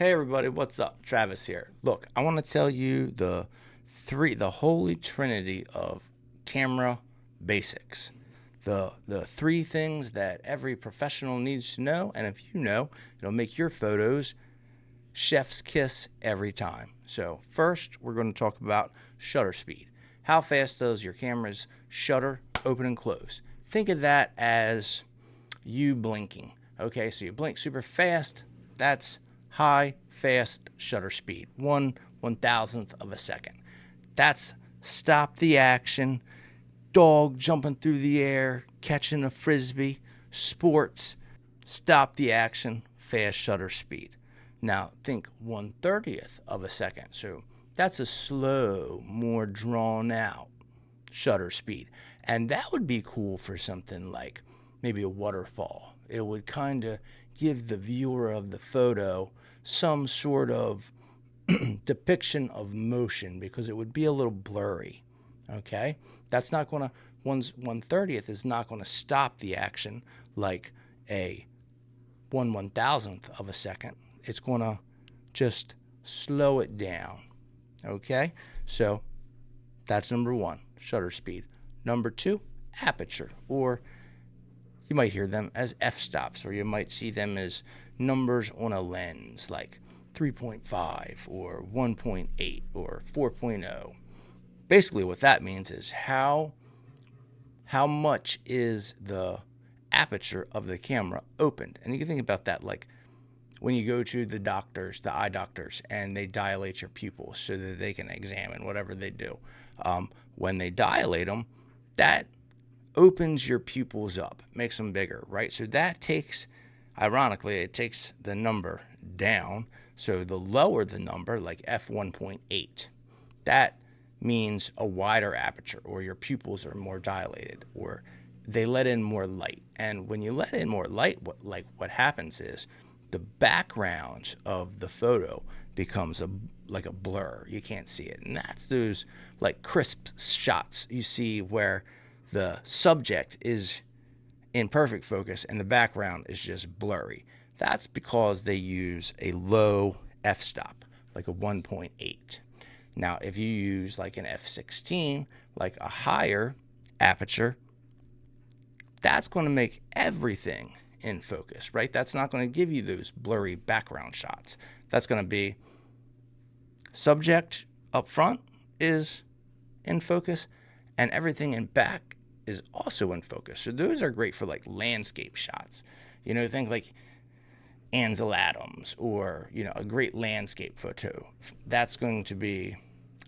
Hey everybody, what's up? Travis here. Look, I want to tell you the Holy Trinity of camera basics. The three things that every professional needs to know, and if you know, it'll make your photos chef's kiss every time. So first, we're going to talk about shutter speed. How fast does your camera's shutter open and close? Think of that as you blinking. Okay, so you blink super fast. That's high, fast shutter speed, 1/1000th of a second. That's stop the action, dog jumping through the air, catching a frisbee, sports, stop the action, fast shutter speed. Now think 1/30th of a second. So that's a slow, more drawn out shutter speed. And that would be cool for something like maybe a waterfall. It would kind of give the viewer of the photo some sort of depiction of motion because it would be a little blurry. Okay, that's not going to 1/30th is not going to stop the action like a 1/1000th of a second. It's going to just slow it down. Okay, so that's number one, shutter speed. Number two, aperture, or you might hear them as f-stops, or you might see them as numbers on a lens, like 3.5 or 1.8 or 4.0. Basically what that means is how much is the aperture of the camera opened. And you can think about that like when you go to the eye doctors, and they dilate your pupils so that they can examine whatever they do. When they dilate them, that opens your pupils up, makes them bigger, right? So that takes, ironically, it takes the number down. So the lower the number, like f1.8, that means a wider aperture, or your pupils are more dilated, or they let in more light. And when you let in more light, what happens is the background of the photo becomes like a blur. You can't see it. And that's those like crisp shots you see where the subject is in perfect focus and the background is just blurry. That's because they use a low f-stop, like a 1.8. Now, if you use like an f16, like a higher aperture, that's going to make everything in focus, right? That's not going to give you those blurry background shots. That's going to be subject up front is in focus, and everything in back is also in focus. So those are great for like landscape shots. You know, think like Ansel Adams, or, you know, a great landscape photo. That's going to be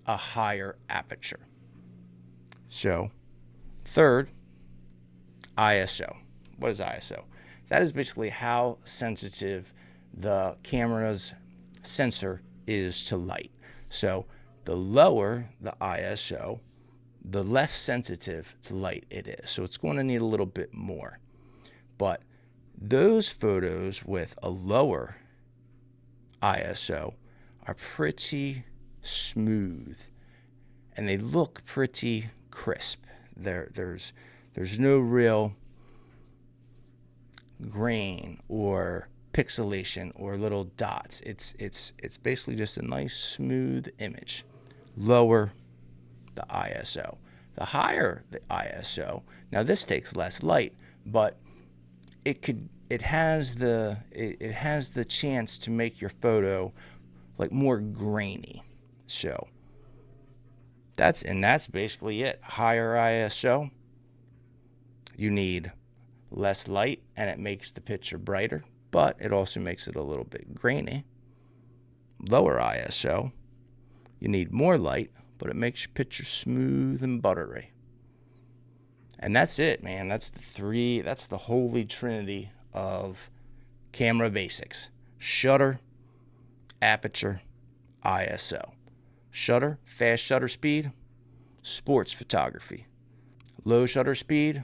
a higher aperture. So third, ISO. What is ISO? That is basically how sensitive the camera's sensor is to light. So the lower the ISO, the less sensitive to light it is. So it's going to need a little bit more. But those photos with a lower ISO are pretty smooth, and they look pretty crisp. There's no real grain or pixelation or little dots. It's basically just a nice smooth image. Lower the ISO. The higher the ISO, now this takes less light, but it has the chance to make your photo like more grainy. So that's basically it. Higher ISO, you need less light, and it makes the picture brighter, but it also makes it a little bit grainy. Lower ISO, you need more light, but it makes your picture smooth and buttery. And that's it, man. That's the holy trinity of camera basics: shutter, aperture, ISO. Shutter, fast shutter speed, sports photography. Low shutter speed,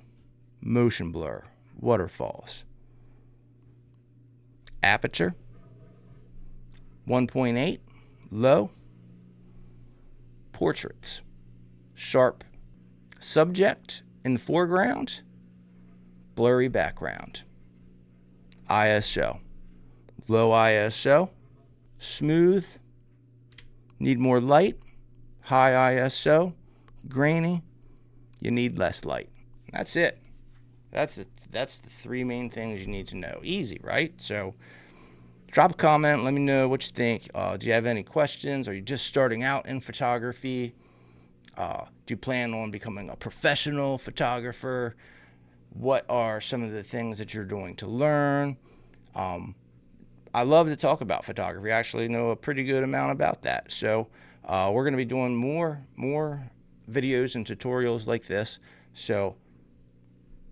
motion blur, waterfalls. Aperture, 1.8, low, portraits. Sharp subject in the foreground, blurry background. ISO, low ISO, smooth, need more light, high ISO, grainy, you need less light. That's it. That's the three main things you need to know. Easy, right? So drop a comment. Let me know what you think. Do you have any questions? Are you just starting out in photography? Do you plan on becoming a professional photographer? What are some of the things that you're going to learn? I love to talk about photography. I actually know a pretty good amount about that. So we're going to be doing more videos and tutorials like this. So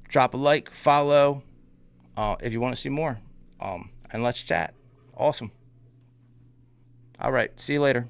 drop a like, follow if you want to see more, and let's chat. Awesome. All right. See you later.